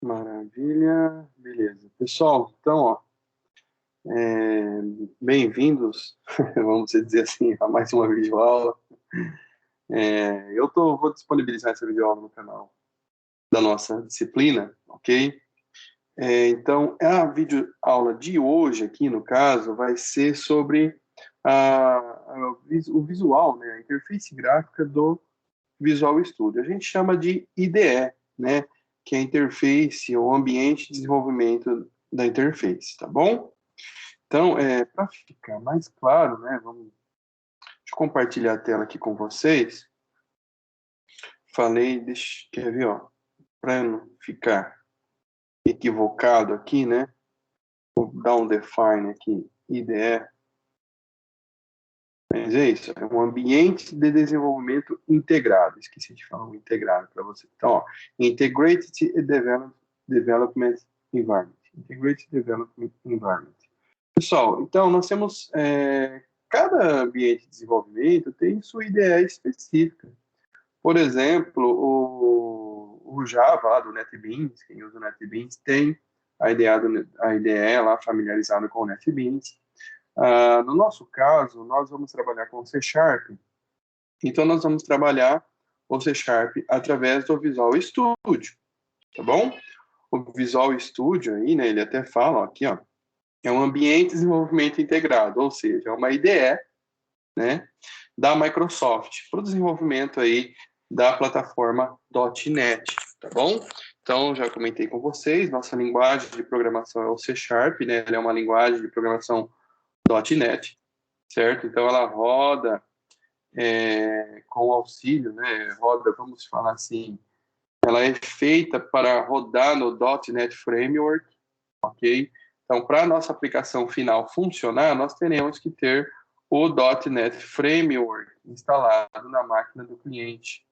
Maravilha, beleza. Pessoal, então, ó, é, bem-vindos, vamos dizer assim, a mais uma videoaula. Vou disponibilizar essa videoaula no canal da nossa disciplina, ok? Então, a videoaula de hoje aqui, no caso, vai ser sobre o visual, né, a interface gráfica do Visual Studio. A gente chama de IDE, né, que é a interface ou ambiente de desenvolvimento da interface, tá bom? Então, para ficar mais claro, né, deixa eu compartilhar a tela aqui com vocês. Quer ver, ó, para não ficar equivocado aqui, né, vou dar um define aqui, IDE, mas é isso, é um ambiente de desenvolvimento integrado. Esqueci de falar um integrado para você. Então, ó, Integrated Development Environment. Integrated Development Environment. Pessoal, então nós temos cada ambiente de desenvolvimento tem sua IDE específica. Por exemplo, o Java lá do NetBeans, quem usa o NetBeans tem a IDE lá familiarizada com o NetBeans. No nosso caso, nós vamos trabalhar com C Sharp, então nós vamos trabalhar o C Sharp através do Visual Studio, tá bom? O Visual Studio aí, né, ele até fala ó, aqui, ó, é um ambiente de desenvolvimento integrado, ou seja, é uma IDE, né, da Microsoft para o desenvolvimento aí da plataforma .NET, tá bom? Então, já comentei com vocês, nossa linguagem de programação é o C Sharp, né, ela é uma linguagem de programação .NET, certo? Então, ela roda com auxílio, né, roda, vamos falar assim, ela é feita para rodar no .NET Framework, ok? Então, para a nossa aplicação final funcionar, nós teremos que ter o .NET Framework instalado na máquina do cliente.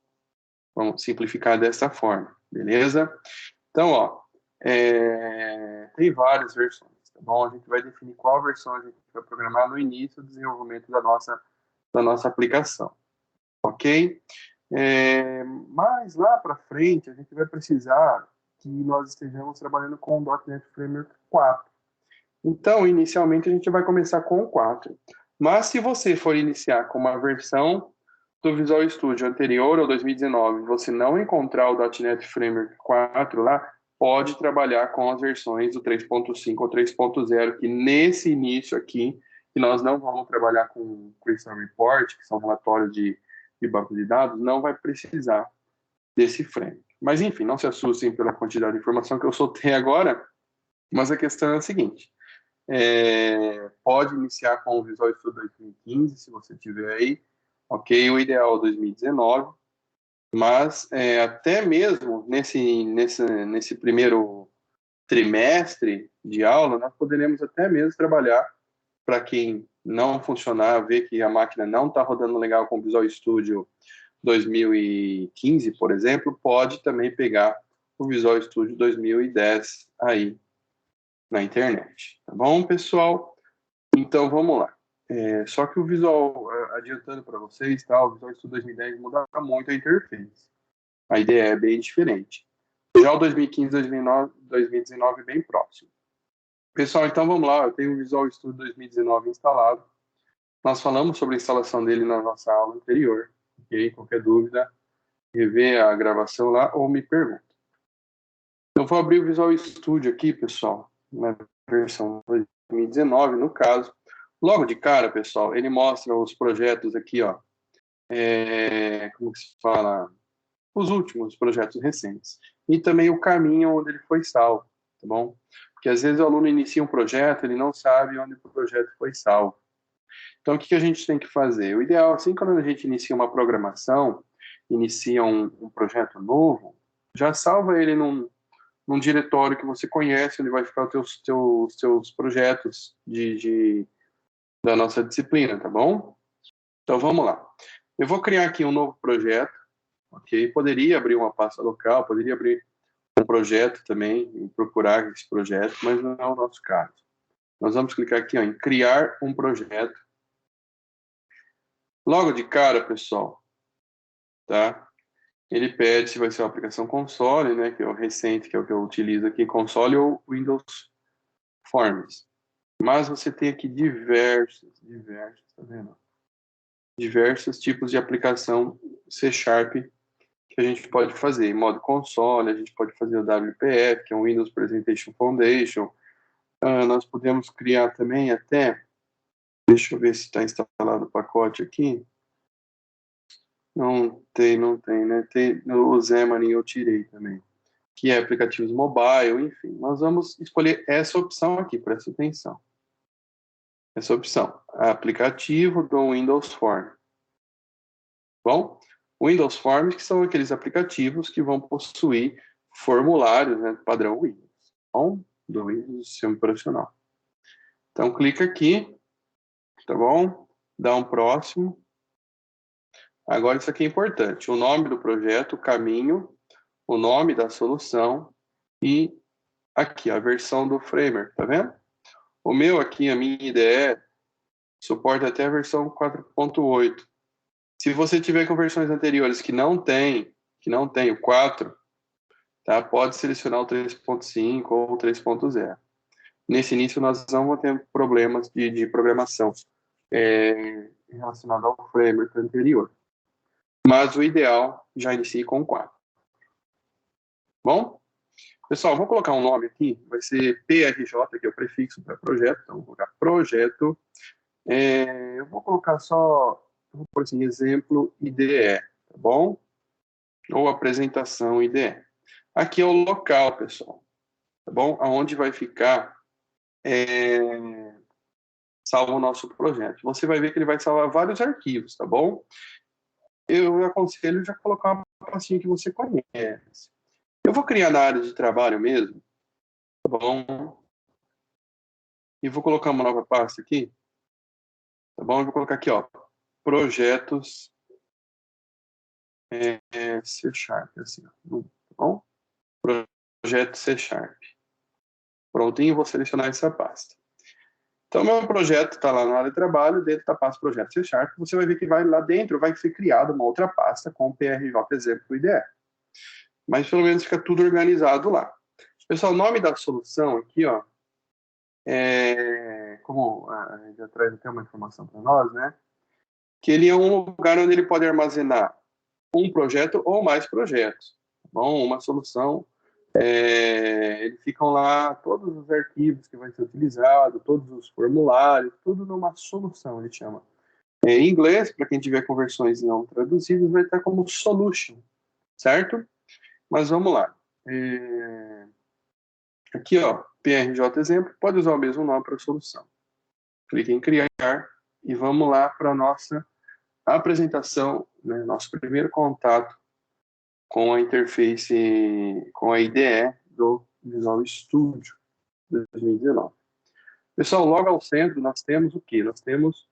Vamos simplificar dessa forma, beleza? Então, ó, tem várias versões, tá bom? A gente vai definir qual versão a gente vai programar no início do desenvolvimento da nossa aplicação, ok? Mas lá para frente, a gente vai precisar que nós estejamos trabalhando com o .NET Framework 4. Então, inicialmente, a gente vai começar com o 4. Mas se você for iniciar com uma versão do Visual Studio anterior ao 2019, você não encontrar o .NET Framework 4 lá, pode trabalhar com as versões do 3.5 ou 3.0, que nesse início aqui, que nós não vamos trabalhar com Crystal Report, que são relatórios de banco de dados, não vai precisar desse framework. Mas, enfim, não se assustem pela quantidade de informação que eu soltei agora, mas a questão é a seguinte: pode iniciar com o Visual Studio 2015, se você tiver aí, ok? O ideal é 2019, mas até mesmo nesse primeiro trimestre de aula, nós poderemos até mesmo trabalhar para quem não funcionar, ver que a máquina não está rodando legal com o Visual Studio 2015, por exemplo, pode também pegar o Visual Studio 2010 aí na internet, tá bom, pessoal? Então, vamos lá. Só que o visual, adiantando para vocês, tá? O Visual Studio 2010 muda muito a interface. A ideia é bem diferente. Já o 2015, 2009, 2019 é bem próximo. Pessoal, então vamos lá. Eu tenho o Visual Studio 2019 instalado. Nós falamos sobre a instalação dele na nossa aula anterior. Ok? Qualquer dúvida, rever a gravação lá ou me pergunta. Eu vou abrir o Visual Studio aqui, pessoal, na versão 2019, no caso. Logo de cara, pessoal, ele mostra os projetos aqui, ó. Como que se fala? Os últimos projetos recentes. E também o caminho onde ele foi salvo, tá bom? Porque às vezes o aluno inicia um projeto, ele não sabe onde o projeto foi salvo. Então, o que a gente tem que fazer? O ideal, assim, quando a gente inicia uma programação, inicia um projeto novo, já salva ele num diretório que você conhece, onde vai ficar os teus projetos da nossa disciplina, tá bom? Então, vamos lá. Eu vou criar aqui um novo projeto, ok? Poderia abrir uma pasta local, poderia abrir um projeto também, e procurar esse projeto, mas não é o nosso caso. Nós vamos clicar aqui ó, em criar um projeto. Logo de cara, pessoal, tá? Ele pede se vai ser uma aplicação console, né, que é o recente, que é o que eu utilizo aqui, console ou Windows Forms. Mas você tem aqui tá vendo? Diversos tipos de aplicação C Sharp que a gente pode fazer. Em modo console, a gente pode fazer o WPF, que é o Windows Presentation Foundation. Nós podemos criar também até, deixa eu ver se está instalado o pacote aqui. Não tem, né? Tem o Xamarin eu tirei também, que é aplicativos mobile, enfim. Nós vamos escolher essa opção aqui, presta atenção. Essa opção, aplicativo do Windows Form. Bom, Windows Forms, que são aqueles aplicativos que vão possuir formulários, né, padrão Windows, bom? Do Windows Sistema Operacional. Então, clica aqui, tá bom? Dá um próximo. Agora, isso aqui é importante. O nome do projeto, o caminho, o nome da solução e aqui, a versão do framework, tá vendo? O meu aqui, a minha IDE, suporta até a versão 4.8. Se você tiver com versões anteriores que não tem o 4, tá? Pode selecionar o 3.5 ou o 3.0. Nesse início, nós não vamos ter problemas de programação relacionado ao framework anterior. Mas o ideal já inicie com 4. Bom? Pessoal, vou colocar um nome aqui, vai ser PRJ, que é o prefixo para projeto, então vou colocar projeto. Eu vou colocar só, vou por assim, exemplo IDE, tá bom? Ou apresentação IDE. Aqui é o local, pessoal, tá bom? Aonde vai ficar salvo o nosso projeto. Você vai ver que ele vai salvar vários arquivos, tá bom? Eu aconselho já colocar uma pastinha que você conhece. Eu vou criar na área de trabalho mesmo, tá bom? E vou colocar uma nova pasta aqui, tá bom? Eu vou colocar aqui, ó, projetos C Sharp, assim, ó, tá bom? Projeto C Sharp. Prontinho, vou selecionar essa pasta. Então, meu projeto está lá na área de trabalho, dentro da pasta projeto C Sharp, você vai ver que vai lá dentro, vai ser criada uma outra pasta com o PRJ exemplo IDE. Mas pelo menos fica tudo organizado lá. Pessoal, o nome da solução aqui, ó, como já traz até uma informação para nós, né? Que ele é um lugar onde ele pode armazenar um projeto ou mais projetos. Tá bom? Uma solução, eles ficam lá todos os arquivos que vai ser utilizado, todos os formulários, tudo numa solução, ele chama. Em inglês, para quem tiver conversões não traduzidas, vai estar como solution, certo? Mas vamos lá. Aqui, ó, PRJ exemplo, pode usar o mesmo nome para a solução. Clique em criar e vamos lá para a nossa apresentação, né, nosso primeiro contato com a interface, com a IDE do Visual Studio 2019. Pessoal, logo ao centro nós temos o quê? Nós temos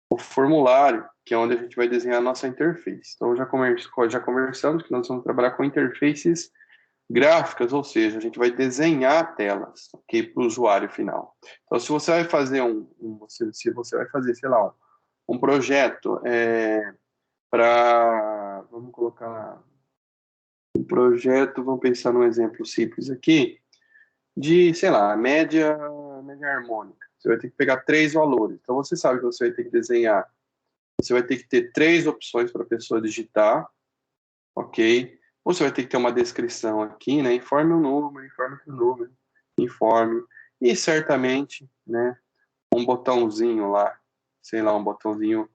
o formulário, que é onde a gente vai desenhar a nossa interface. Então, já conversamos que nós vamos trabalhar com interfaces gráficas, ou seja, a gente vai desenhar telas, ok, para o usuário final. Então, se você vai fazer se você vai fazer, sei lá, um projeto para, vamos colocar um projeto, vamos pensar num exemplo simples aqui, de, sei lá, média harmônica. Você vai ter que pegar 3 valores. Então, você sabe que você vai ter que desenhar, você vai ter que ter 3 opções para a pessoa digitar, ok? Você vai ter que ter uma descrição aqui, né? Informe o número, informe o número, informe. E certamente, né? Um botãozinho lá, sei lá, um botãozinho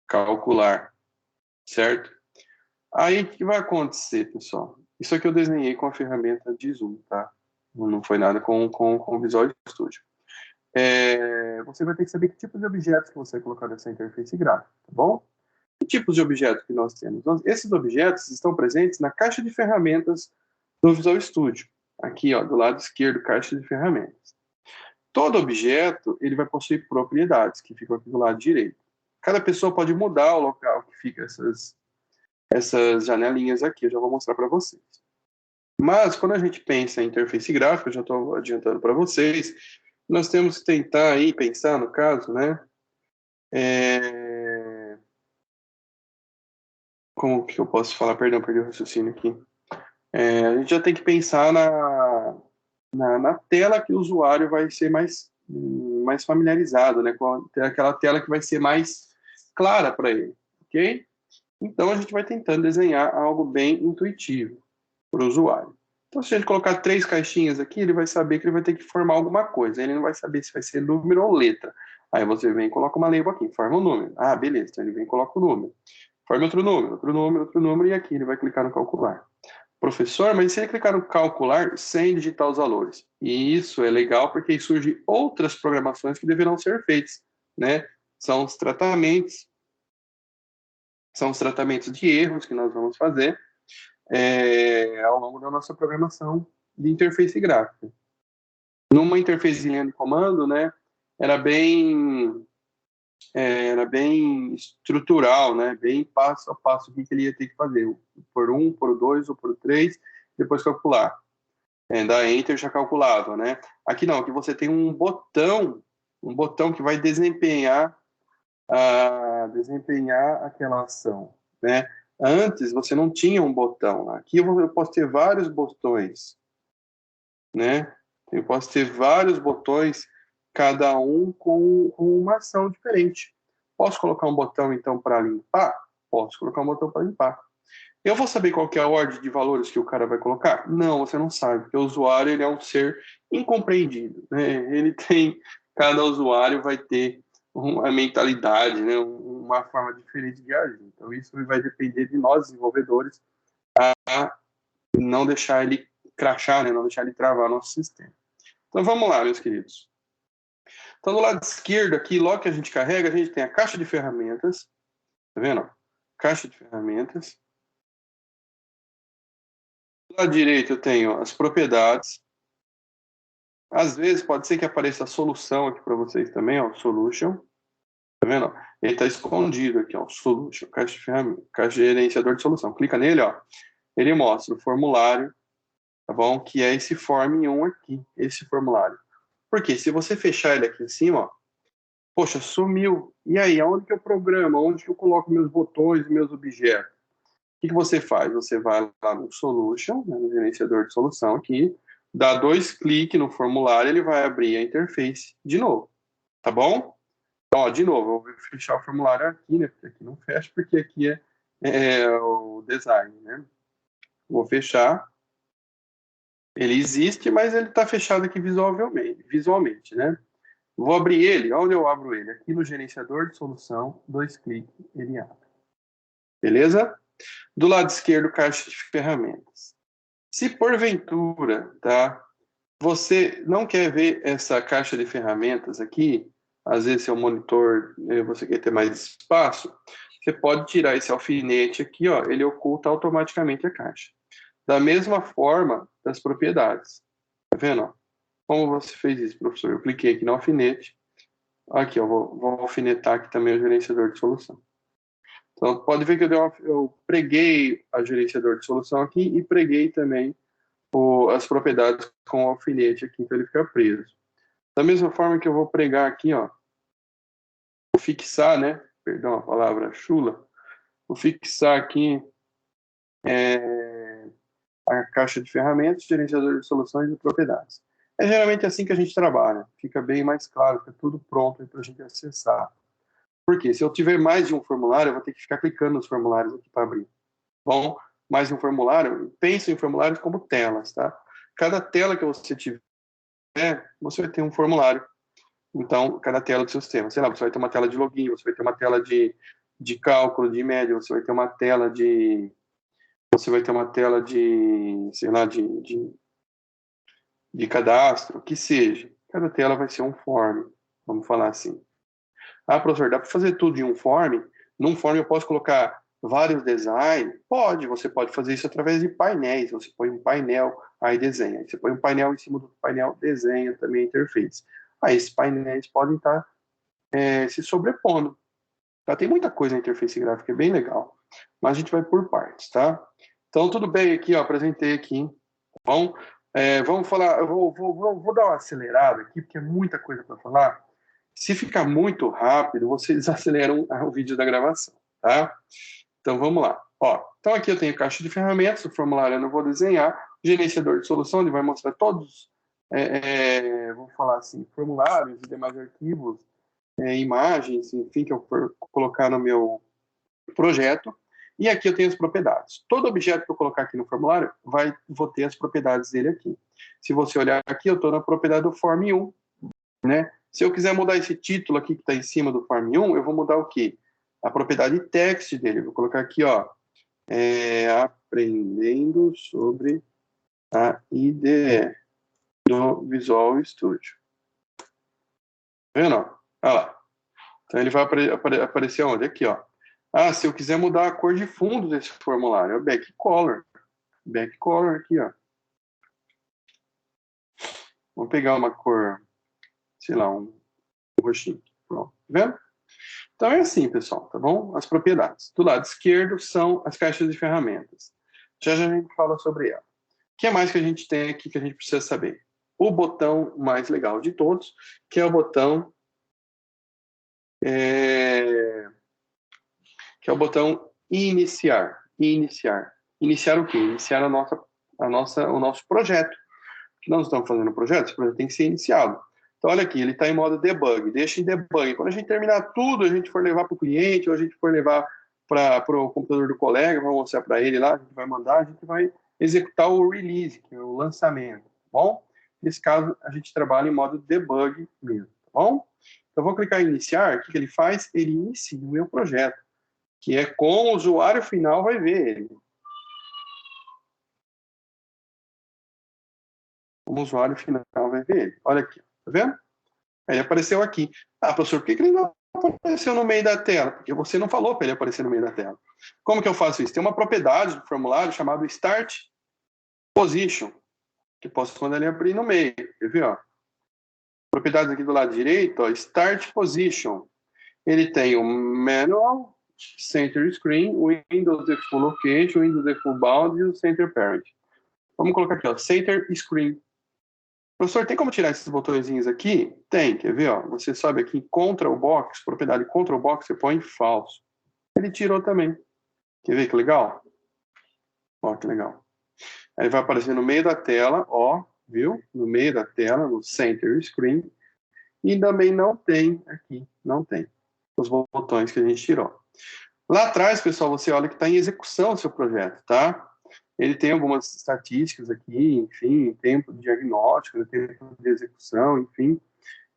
calcular, certo? Aí, o que vai acontecer, pessoal? Isso aqui eu desenhei com a ferramenta de Zoom, tá? Não foi nada com o Visual Studio. Você vai ter que saber que tipo de objetos que você vai colocar nessa interface gráfica, tá bom? Que tipos de objetos que nós temos? Esses objetos estão presentes na caixa de ferramentas do Visual Studio. Aqui, ó, do lado esquerdo, caixa de ferramentas. Todo objeto, ele vai possuir propriedades, que ficam aqui do lado direito. Cada pessoa pode mudar o local que fica essas janelinhas aqui, eu já vou mostrar para vocês. Mas, quando a gente pensa em interface gráfica, eu já estou adiantando para vocês, nós temos que tentar aí, pensar, no caso, né, como que eu posso falar? Perdão, perdi o raciocínio aqui. A gente já tem que pensar na tela que o usuário vai ser mais familiarizado, né? Aquela tela que vai ser mais clara para ele, ok? Então, a gente vai tentando desenhar algo bem intuitivo para o usuário. Então, se a gente colocar 3 caixinhas aqui, ele vai saber que ele vai ter que formar alguma coisa. Ele não vai saber se vai ser número ou letra. Aí você vem e coloca uma label aqui, forma um número. Ah, beleza. Então, ele vem e coloca o número. Forma outro número, outro número, outro número, e aqui ele vai clicar no calcular. Professor, mas se ele clicar no calcular sem digitar os valores? E isso é legal porque aí surgem outras programações que deverão ser feitas, né? São os tratamentos de erros que nós vamos fazer ao longo da nossa programação de interface gráfica. Numa interfacezinha de comando, né, era bem estrutural, né, bem passo a passo o que ele ia ter que fazer, por 1, por 2 ou por 3, depois calcular. Dar Enter já calculava, né? Aqui não, aqui você tem um botão que vai desempenhar aquela ação, né? Antes você não tinha um botão. Aqui eu posso ter vários botões, né? Eu posso ter vários botões, cada um com uma ação diferente. Posso colocar um botão então para limpar? Posso colocar um botão para limpar. Eu vou saber qual que é a ordem de valores que o cara vai colocar? Não, você não sabe, porque o usuário ele é um ser incompreendido, né? Cada usuário vai ter uma mentalidade, né? Uma forma diferente de agir. Então isso vai depender de nós desenvolvedores a não deixar ele crashar, né? Não deixar ele travar nosso sistema. Então vamos lá, meus queridos. Então do lado esquerdo aqui, logo que a gente carrega, a gente tem a caixa de ferramentas, tá vendo? Caixa de ferramentas. Do lado direito eu tenho as propriedades. Às vezes pode ser que apareça a solução aqui para vocês também, ó, solution. Tá vendo? Ele está escondido aqui, ó, solution, caixa de ferramenta, caixa de gerenciador de solução. Clica nele, ó. Ele mostra o formulário, tá bom? Que é esse form 1 aqui, esse formulário. Porque se você fechar ele aqui em cima, ó, poxa, sumiu. E aí, aonde que eu programo? Onde que eu coloco meus botões, meus objetos? O que você faz? Você vai lá no Solution, né, no gerenciador de solução aqui, dá 2 cliques no formulário, ele vai abrir a interface de novo, tá bom? Então, ó, de novo, eu vou fechar o formulário aqui, né? Porque aqui não fecha, porque aqui é o design, né? Vou fechar. Ele existe, mas ele está fechado aqui visualmente, né? Vou abrir ele. Onde eu abro ele? Aqui no gerenciador de solução, 2 cliques, ele abre. Beleza? Do lado esquerdo, caixa de ferramentas. Se porventura, tá, você não quer ver essa caixa de ferramentas aqui, às vezes seu monitor, você quer ter mais espaço, você pode tirar esse alfinete aqui, ó, ele oculta automaticamente a caixa. Da mesma forma das propriedades. Tá vendo? Ó? Como você fez isso, professor? Eu cliquei aqui no alfinete. Aqui, ó, vou alfinetar aqui também o gerenciador de solução. Então, pode ver que eu preguei a gerenciador de solução aqui e preguei também as propriedades com o alfinete aqui, então ele fica preso. Da mesma forma que eu vou pregar aqui, ó, vou fixar, né? Perdão a palavra chula. Vou fixar aqui a caixa de ferramentas, gerenciador de soluções e propriedades. É geralmente assim que a gente trabalha. Fica bem mais claro, fica tudo pronto para a gente acessar. Porque se eu tiver mais de um formulário, eu vou ter que ficar clicando nos formulários aqui para abrir. Bom, mais de um formulário, pense em formulários como telas, tá? Cada tela que você tiver, você vai ter um formulário. Então, cada tela do seu sistema. Sei lá, você vai ter uma tela de login, você vai ter uma tela de cálculo, de média, você vai ter uma tela de... sei lá, de cadastro, que seja. Cada tela vai ser um form, vamos falar assim. Ah, professor, dá para fazer tudo em um form? Num form eu posso colocar vários designs? Pode, você pode fazer isso através de painéis. Você põe um painel, aí desenha. Você põe um painel em cima do painel, desenha também a interface. Aí esses painéis podem estar se sobrepondo. Tá? Tem muita coisa na interface gráfica, é bem legal. Mas a gente vai por partes, tá? Então, tudo bem aqui, ó, apresentei aqui, tá bom? Vamos falar, eu vou dar uma acelerada aqui, porque é muita coisa para falar. Se ficar muito rápido, vocês aceleram o vídeo da gravação, tá? Então, vamos lá. Ó, então aqui eu tenho caixa de ferramentas, o formulário eu não vou desenhar, gerenciador de solução, ele vai mostrar todos, vamos falar assim, formulários e demais arquivos, imagens, enfim, que eu for colocar no meu projeto. E aqui eu tenho as propriedades. Todo objeto que eu colocar aqui no formulário, vou ter as propriedades dele aqui. Se você olhar aqui, eu estou na propriedade do Form 1, né? Se eu quiser mudar esse título aqui que está em cima do Form 1, eu vou mudar o quê? A propriedade text dele. Vou colocar aqui, ó, aprendendo sobre a IDE do Visual Studio. Tá vendo? Olha lá. Então ele vai aparecer onde? Aqui, ó. Ah, se eu quiser mudar a cor de fundo desse formulário, é o back color. Back color aqui, ó. Vamos pegar uma cor, sei lá, um roxinho. Pronto. Tá vendo? Então é assim, pessoal, tá bom? As propriedades. Do lado esquerdo são as caixas de ferramentas. Já já a gente fala sobre ela. O que mais que a gente tem aqui que a gente precisa saber? O botão mais legal de todos, que é o botão que é o botão iniciar. Iniciar. Iniciar o quê? Iniciar o nosso projeto. Que nós estamos fazendo um projeto, esse projeto tem que ser iniciado. Então, olha aqui, ele está em modo debug, deixa em debug. Quando a gente terminar tudo, a gente for levar para o cliente, ou a gente for levar para o computador do colega, vamos mostrar para ele lá, a gente vai mandar, a gente vai executar o release, que é o lançamento, tá bom? Nesse caso, a gente trabalha em modo debug mesmo, tá bom? Então, eu vou clicar em iniciar, o que ele faz? Ele inicia o meu projeto, que é como o usuário final vai ver ele. Como o usuário final vai ver ele. Olha aqui, tá vendo? Ele apareceu aqui. Ah, professor, por que ele não apareceu no meio da tela? Porque você não falou para ele aparecer no meio da tela. Como que eu faço isso? Tem uma propriedade do formulário chamada Start Position, que posso mandar ele abrir no meio. Quer ver? Ó? Propriedades aqui do lado direito, ó, Start Position. Ele tem o Manual, Center Screen, Windows Default Location, Windows Default Bound e o Center Parent. Vamos colocar aqui, ó, Center Screen. Professor, tem como tirar esses botõezinhos aqui? Tem, quer ver? Ó? Você sobe aqui em Control Box, propriedade Control Box, você põe falso. Ele tirou também. Quer ver que legal? Ó, que legal. Aí vai aparecer no meio da tela, ó, viu? No meio da tela, no Center Screen. E também não tem aqui, não tem os botões que a gente tirou. Lá atrás, pessoal, você olha que está em execução o seu projeto, tá? Ele tem algumas estatísticas aqui, enfim, tempo de diagnóstico, tempo de execução, enfim.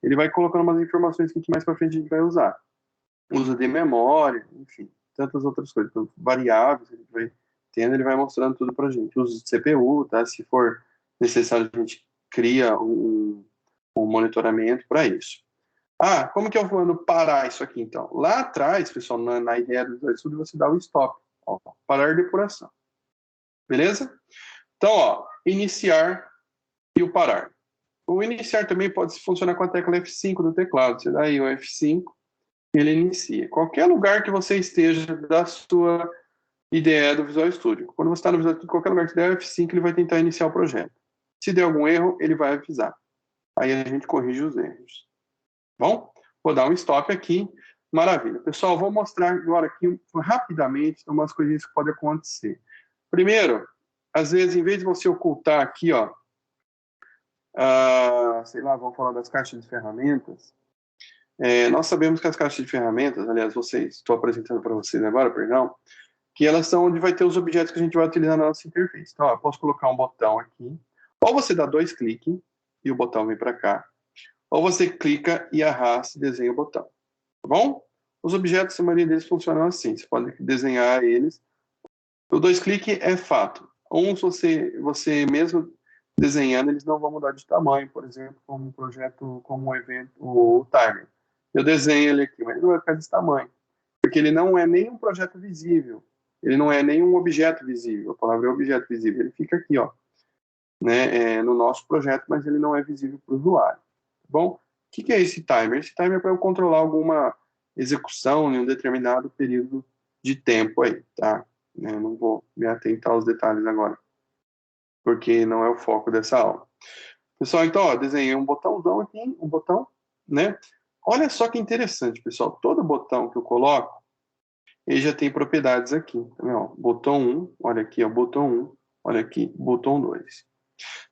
Ele vai colocando umas informações que mais para frente a gente vai usar. Uso de memória, enfim, tantas outras coisas. Então, variáveis, a gente vai tendo, ele vai mostrando tudo para a gente. Uso de CPU, tá? Se for necessário, a gente cria um monitoramento para isso. Ah, como que eu mando parar isso aqui, então? Lá atrás, pessoal, na ideia do Visual Studio, você dá o stop, ó, parar depuração. Beleza? Então, ó, iniciar e o parar. O iniciar também pode funcionar com a tecla F5 do teclado. Você dá aí o F5 e ele inicia. Qualquer lugar que você esteja da sua IDE do Visual Studio. Quando você está no Visual Studio, qualquer lugar que der o F5, ele vai tentar iniciar o projeto. Se der algum erro, ele vai avisar. Aí a gente corrige os erros. Bom, vou dar um stop aqui. Maravilha. Pessoal, vou mostrar agora aqui rapidamente umas coisinhas que podem acontecer. Primeiro, às vezes, em vez de você ocultar aqui, ó, sei lá, vamos falar das caixas de ferramentas. Nós sabemos que as caixas de ferramentas, aliás, estou apresentando para vocês agora, perdão, que elas são onde vai ter os objetos que a gente vai utilizar na nossa interface. Então, ó, eu posso colocar um botão aqui, ou você dá 2 cliques e o botão vem para cá, ou você clica e arrasta e desenha o botão, tá bom? Os objetos, a maioria deles funcionam assim, você pode desenhar eles. O 2 cliques é fato. Se você mesmo desenhando, eles não vão mudar de tamanho, por exemplo, como um projeto, como um evento, o Timer. Eu desenho ele aqui, mas ele não vai ficar desse tamanho, porque ele não é nem um projeto visível, ele não é nem um objeto visível, a palavra é objeto visível, ele fica aqui, ó, né, no nosso projeto, mas ele não é visível para o usuário. Tá bom? O que é esse timer? Esse timer é para eu controlar alguma execução em um determinado período de tempo aí, tá? Eu não vou me atentar aos detalhes agora, porque não é o foco dessa aula. Pessoal, então, ó, desenhei um botãozão aqui, um botão, né? Olha só que interessante, pessoal. Todo botão que eu coloco, ele já tem propriedades aqui. Tá vendo? Ó, botão 1, olha aqui, ó, botão 1, olha aqui, botão 2.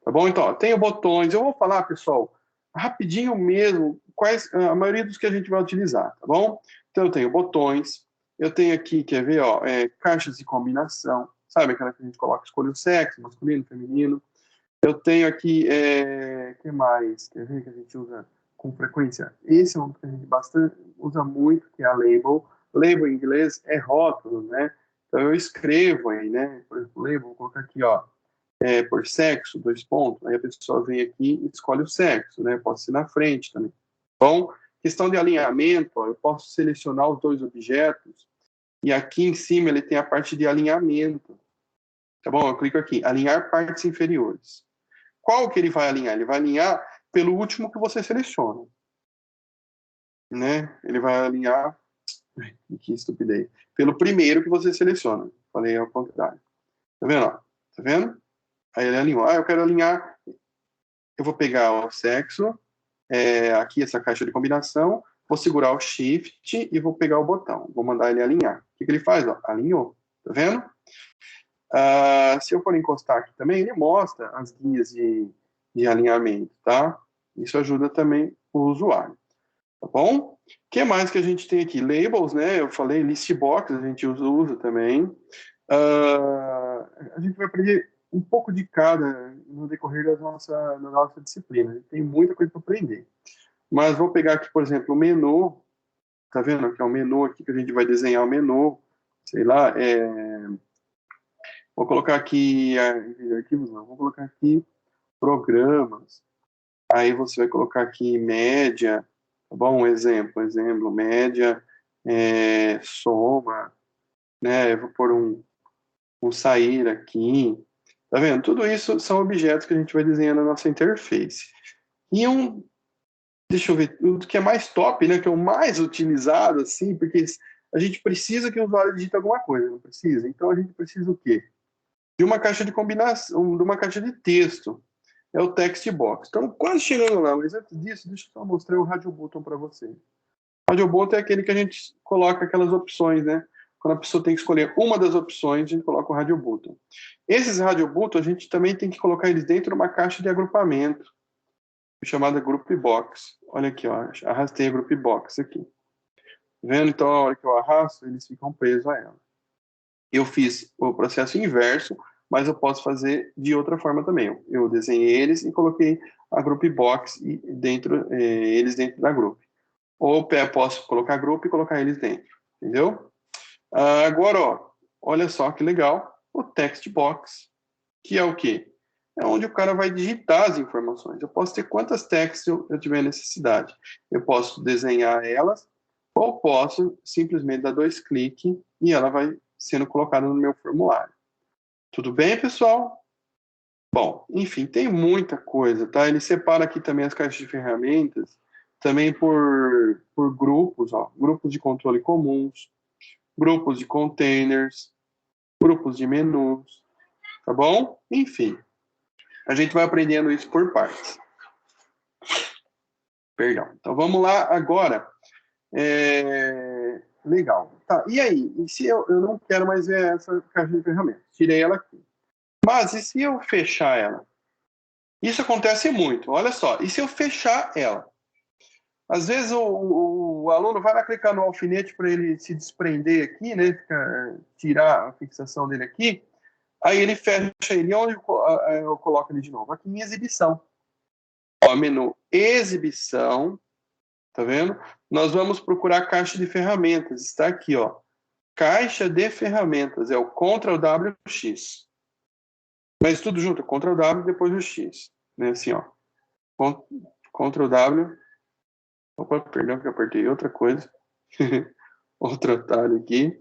Tá bom? Então, ó, tenho botões. Eu vou falar, pessoal, rapidinho mesmo, quais a maioria dos que a gente vai utilizar, tá bom? Então, eu tenho botões, eu tenho aqui, quer ver, ó, caixas de combinação, sabe aquela que a gente coloca, escolhe o sexo, masculino, feminino. Eu tenho aqui, que mais? Quer ver que a gente usa com frequência? Esse é um que a gente bastante usa muito, que é a label. Label em inglês é rótulo, né? Então eu escrevo aí, né? Por exemplo, label, vou colocar aqui, ó, por sexo, 2 pontos. Aí a pessoa vem aqui e escolhe o sexo, né? Pode ser na frente também. Bom, questão de alinhamento, ó, eu posso selecionar os 2 objetos e aqui em cima ele tem a parte de alinhamento. Tá bom? Eu clico aqui, alinhar partes inferiores. Qual que ele vai alinhar? Ele vai alinhar pelo último que você seleciona, né? Ele vai alinhar, que estupidez, pelo primeiro que você seleciona. Falei ao contrário. Tá vendo? Ó? Tá vendo? Aí ele alinhou. Ah, eu quero alinhar. Eu vou pegar o sexo, aqui essa caixa de combinação, vou segurar o Shift e vou pegar o botão. Vou mandar ele alinhar. O que ele faz? Ó? Alinhou. Tá vendo? Se eu for encostar aqui também, ele mostra as guias de alinhamento, tá? Isso ajuda também o usuário, tá bom? O que mais que a gente tem aqui? Labels, né? Eu falei, list box, a gente usa também. A gente vai aprender um pouco de cada no decorrer da nossa disciplina. Tem muita coisa para aprender. Mas vou pegar aqui, por exemplo, o menu. Tá vendo? Aqui é o menu aqui que a gente vai desenhar o menu. Sei lá, vou colocar aqui arquivos, não. Vou colocar aqui programas. Aí você vai colocar aqui média, tá bom? Exemplo, média, soma, né? Eu vou pôr um sair aqui. Tá vendo? Tudo isso são objetos que a gente vai desenhar na nossa interface. E deixa eu ver, o que é mais top, né? Que é o mais utilizado, assim, porque a gente precisa que o usuário digite alguma coisa, não precisa? Então a gente precisa o quê? De uma caixa de combinação, de uma caixa de texto. É o text box. Então, quase chegando lá, mas antes disso, deixa eu só mostrar o Radio Button para você. O Radio Button é aquele que a gente coloca aquelas opções, né? Quando a pessoa tem que escolher uma das opções, a gente coloca o Radio Button. Esses Radio Button, a gente também tem que colocar eles dentro de uma caixa de agrupamento, chamada Group Box. Olha aqui, ó, arrastei a Group Box aqui. Vendo? Então, a hora que eu arrasto, eles ficam presos a ela. Eu fiz o processo inverso, mas eu posso fazer de outra forma também. Eu desenhei eles e coloquei a Group Box eles dentro da Group. Ou posso colocar Group e colocar eles dentro, entendeu? Agora, ó, olha só que legal, o Text Box, que é o quê? É onde o cara vai digitar as informações. Eu posso ter quantas texts eu tiver necessidade. Eu posso desenhar elas, ou posso simplesmente dar 2 cliques e ela vai sendo colocada no meu formulário. Tudo bem, pessoal? Bom, enfim, tem muita coisa, tá? Ele separa aqui também as caixas de ferramentas, também por grupos, ó, grupos de controle comuns, grupos de containers, grupos de menus, tá bom? Enfim, a gente vai aprendendo isso por partes. Perdão. Então vamos lá agora. Legal. Tá, e aí? E se eu não quero mais ver essa caixa de ferramentas? Tirei ela aqui. Mas e se eu fechar ela? Isso acontece muito. Olha só. E se eu fechar ela? Às vezes o aluno vai lá clicar no alfinete para ele se desprender aqui, né? Tirar a fixação dele aqui. Aí ele fecha ele. Onde eu coloco ele de novo? Aqui em exibição. Ó, menu exibição. Tá vendo? Nós vamos procurar a caixa de ferramentas. Está aqui, ó. Caixa de ferramentas. É o Ctrl W X. Mas tudo junto. Ctrl W depois o X. Né? Assim, ó. Ctrl W. Opa, perdão que eu apertei outra coisa. Outro atalho aqui.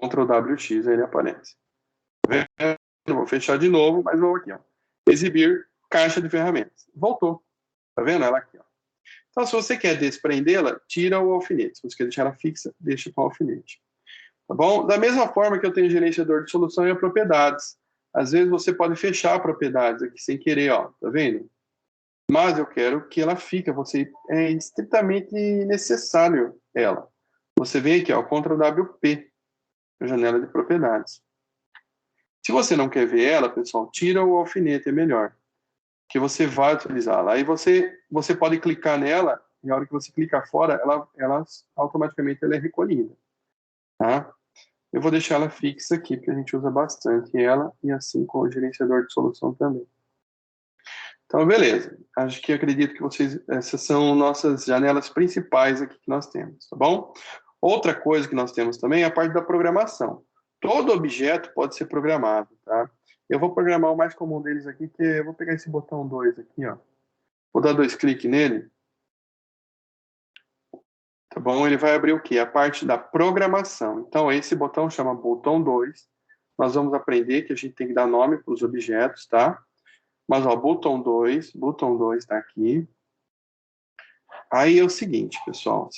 Ctrl W X, aí ele aparece. Tá vendo? Vou fechar de novo, mas vou aqui, ó. Exibir caixa de ferramentas. Voltou. Tá vendo? Ela aqui, ó. Então, se você quer desprendê-la, tira o alfinete. Se você quer deixar ela fixa, deixa com o alfinete. Tá bom? Da mesma forma que eu tenho gerenciador de solução e propriedades. Às vezes você pode fechar propriedades aqui sem querer, ó. Tá vendo? Mas eu quero que ela fique. É estritamente necessário ela. Você vem aqui, ó, Ctrl+WP, a janela de propriedades. Se você não quer ver ela, pessoal, tira o alfinete, é melhor, que você vai utilizá-la. Aí você pode clicar nela, e a hora que você clicar fora, ela automaticamente ela é recolhida, tá? Eu vou deixar ela fixa aqui, porque a gente usa bastante ela, e assim com o gerenciador de solução também. Então, beleza. Acredito que essas são nossas janelas principais aqui que nós temos, tá bom? Outra coisa que nós temos também é a parte da programação. Todo objeto pode ser programado, tá? Eu vou programar o mais comum deles aqui, que eu vou pegar esse botão 2 aqui, ó. Vou dar 2 cliques nele, tá bom? Ele vai abrir o quê? A parte da programação. Então, esse botão chama botão 2. Nós vamos aprender que a gente tem que dar nome para os objetos, tá? Mas, ó, botão 2 está aqui. Aí é o seguinte, pessoal,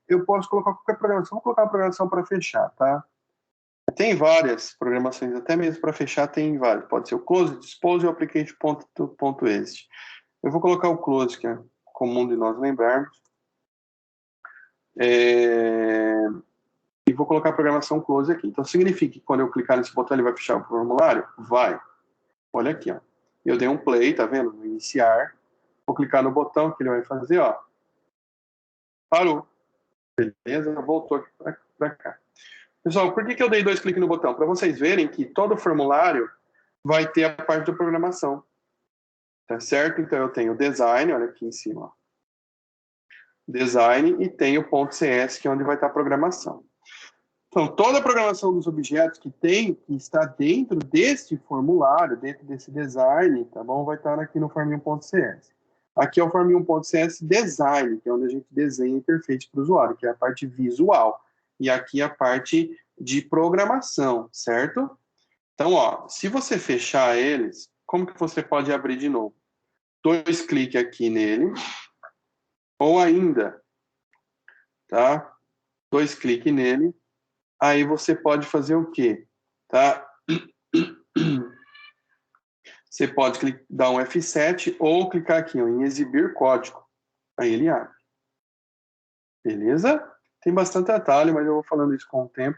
eu posso colocar qualquer programação, vou colocar uma programação para fechar, tá? Tem várias programações, até mesmo para fechar tem várias. Pode ser o close, dispose e o application.exist. Eu vou colocar o close, que é comum de nós lembrarmos. E vou colocar a programação close aqui. Então, significa que quando eu clicar nesse botão, ele vai fechar o formulário? Vai. Olha aqui, ó. Eu dei um play, tá vendo? No iniciar. Vou clicar no botão que ele vai fazer, ó. Parou. Beleza? Voltou aqui para cá. Pessoal, por que eu dei 2 cliques no botão? Para vocês verem que todo formulário vai ter a parte da programação. Tá certo? Então, eu tenho design, olha aqui em cima, ó. Design, e tenho .cs, que é onde vai estar a programação. Então, toda a programação dos objetos que está dentro deste formulário, dentro desse design, tá bom? Vai estar aqui no form1.cs. Aqui é o form1.cs design, que é onde a gente desenha a interface para o usuário, que é a parte visual. E aqui a parte de programação, certo? Então, ó, se você fechar eles, como que você pode abrir de novo? 2 cliques aqui nele, ou ainda, tá? 2 cliques nele, aí você pode fazer o quê? Tá? Você pode dar um F7 ou clicar aqui ó, em exibir código. Aí ele abre. Beleza? Tem bastante atalho, mas eu vou falando isso com o tempo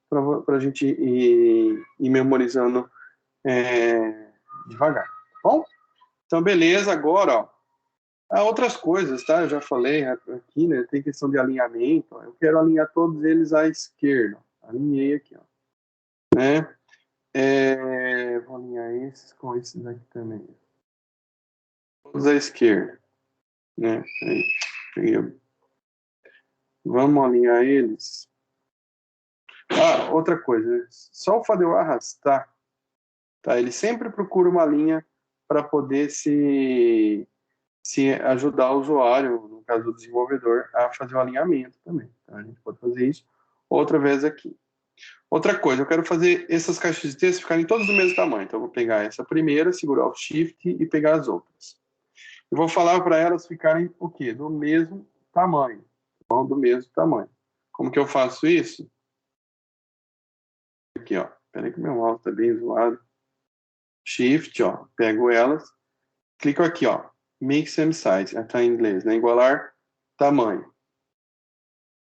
para a gente ir memorizando devagar. Tá bom? Então, beleza. Agora, ó, há outras coisas, tá? Eu já falei aqui, né? Tem questão de alinhamento. Ó. Eu quero alinhar todos eles à esquerda. Alinhei aqui, ó. Né? Vou alinhar esses com esses aqui também. Todos à esquerda. Né? Aí, vamos alinhar eles. Ah, outra coisa. Só o fato de eu arrastar, tá? Ele sempre procura uma linha para poder se ajudar o usuário, no caso do desenvolvedor, a fazer o alinhamento também. Tá? A gente pode fazer isso outra vez aqui. Outra coisa, eu quero fazer essas caixas de texto ficarem todas do mesmo tamanho. Então, eu vou pegar essa primeira, segurar o Shift e pegar as outras. Eu vou falar para elas ficarem o quê? Do mesmo tamanho. Bom, do mesmo tamanho. Como que eu faço isso? Aqui, ó. Espera aí que meu mouse está bem zoado. Shift, ó. Pego elas. Clico aqui, ó. Make same size. Está em inglês, né? Igualar tamanho.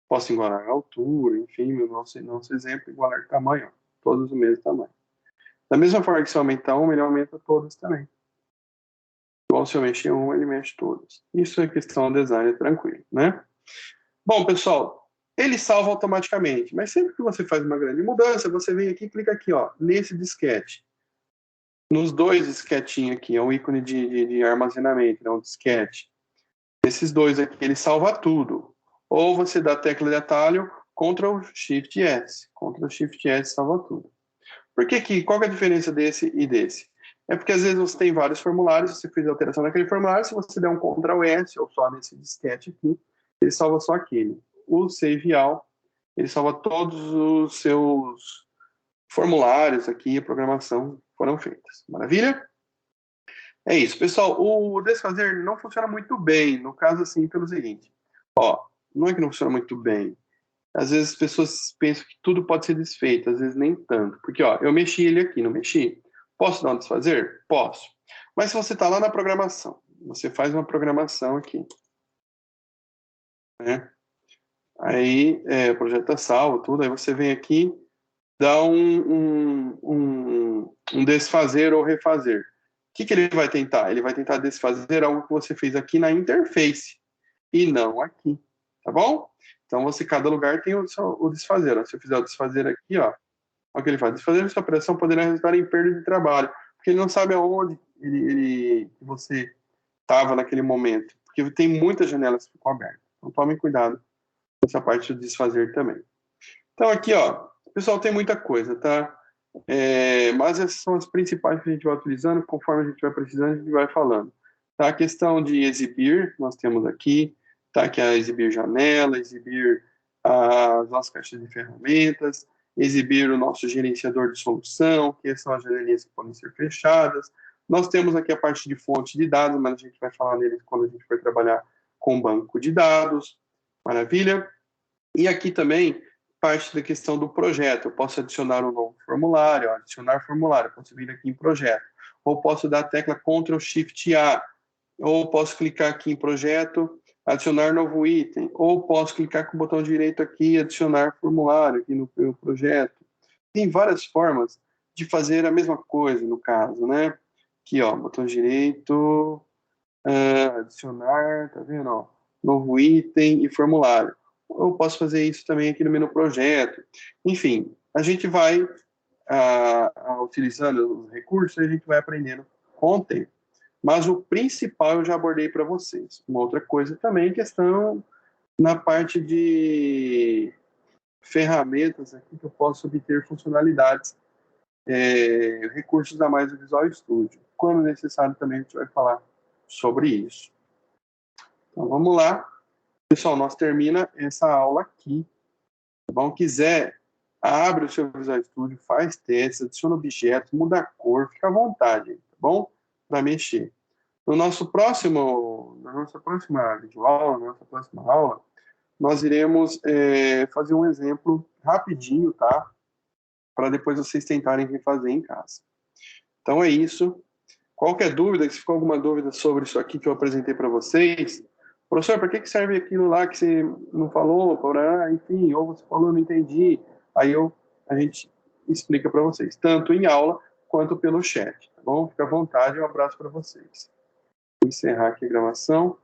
Posso igualar a altura, enfim, no nosso exemplo, igualar tamanho, ó, todos do mesmo tamanho. Da mesma forma que se aumentar uma, ele aumenta todas também. Igual se eu mexer uma, ele mexe todas. Isso é questão do design, é tranquilo, né? Bom, pessoal, ele salva automaticamente, mas sempre que você faz uma grande mudança, você vem aqui e clica aqui, ó, nesse disquete. Nos 2 disquetinhos aqui, é um ícone de armazenamento, né, um disquete. Esses 2 aqui, ele salva tudo. Ou você dá a tecla de atalho, Ctrl Shift S. Ctrl Shift S salva tudo. Por que qual que é a diferença desse e desse? É porque às vezes você tem vários formulários, você fez a alteração naquele formulário, se você der um Ctrl S ou só nesse disquete aqui, ele salva só aquele. O Save All, ele salva todos os seus formulários aqui, a programação foram feitas. Maravilha? É isso, pessoal. O desfazer não funciona muito bem, no caso assim, pelo seguinte. Ó, não é que não funciona muito bem. Às vezes as pessoas pensam que tudo pode ser desfeito, às vezes nem tanto. Porque, ó, eu mexi ele aqui, não mexi? Posso dar um desfazer? Posso. Mas se você está lá na programação, você faz uma programação aqui, né? Aí, o projeto está salvo, tudo. Aí você vem aqui, dá um desfazer ou refazer. O que ele vai tentar? Ele vai tentar desfazer algo que você fez aqui na interface e não aqui, tá bom? Então, cada lugar tem o desfazer. Ó. Se eu fizer o desfazer aqui, ó, o que ele faz? Desfazer essa operação poderá resultar em perda de trabalho, porque ele não sabe aonde você estava naquele momento, porque tem muitas janelas que ficam abertas. Então, tomem cuidado com essa parte do desfazer também. Então, aqui, ó, pessoal, tem muita coisa, tá? Mas essas são as principais que a gente vai utilizando, conforme a gente vai precisando, a gente vai falando. Tá? A questão de exibir, nós temos aqui, tá? Que é exibir janela, exibir as nossas caixas de ferramentas, exibir o nosso gerenciador de solução, que são as janelinhas que podem ser fechadas. Nós temos aqui a parte de fonte de dados, mas a gente vai falar neles quando a gente for trabalhar com banco de dados. Maravilha? E aqui também parte da questão do projeto. Eu posso adicionar um novo formulário, adicionar formulário, posso vir aqui em projeto. Ou posso dar a tecla Ctrl Shift A. Ou posso clicar aqui em projeto, adicionar novo item. Ou posso clicar com o botão direito aqui, adicionar formulário aqui no projeto. Tem várias formas de fazer a mesma coisa, no caso, né? Aqui, ó, botão direito, adicionar, tá vendo? Ó, novo item e formulário. Eu posso fazer isso também aqui no menu projeto. Enfim, a gente vai utilizando os recursos, a gente vai aprendendo com o tempo. Mas o principal eu já abordei para vocês. Uma outra coisa também, questão na parte de ferramentas aqui que eu posso obter funcionalidades, recursos a mais do Visual Studio. Quando necessário também a gente vai falar sobre isso. Então vamos lá. Pessoal, nós termina essa aula aqui. Tá bom? Quiser, abre o seu Visual Studio, faz testes, adiciona objetos, muda a cor, fica à vontade, tá bom? Para mexer. No nosso próximo, na nossa próxima videoaula, na nossa próxima aula, nós iremos fazer um exemplo rapidinho, tá? Para depois vocês tentarem refazer em casa. Então é isso. Qualquer dúvida, se ficou alguma dúvida sobre isso aqui que eu apresentei para vocês, professor, para que serve aquilo lá que você não falou? Enfim, ou você falou, não entendi. Aí a gente explica para vocês, tanto em aula quanto pelo chat, tá bom? Fica à vontade, um abraço para vocês. Vou encerrar aqui a gravação.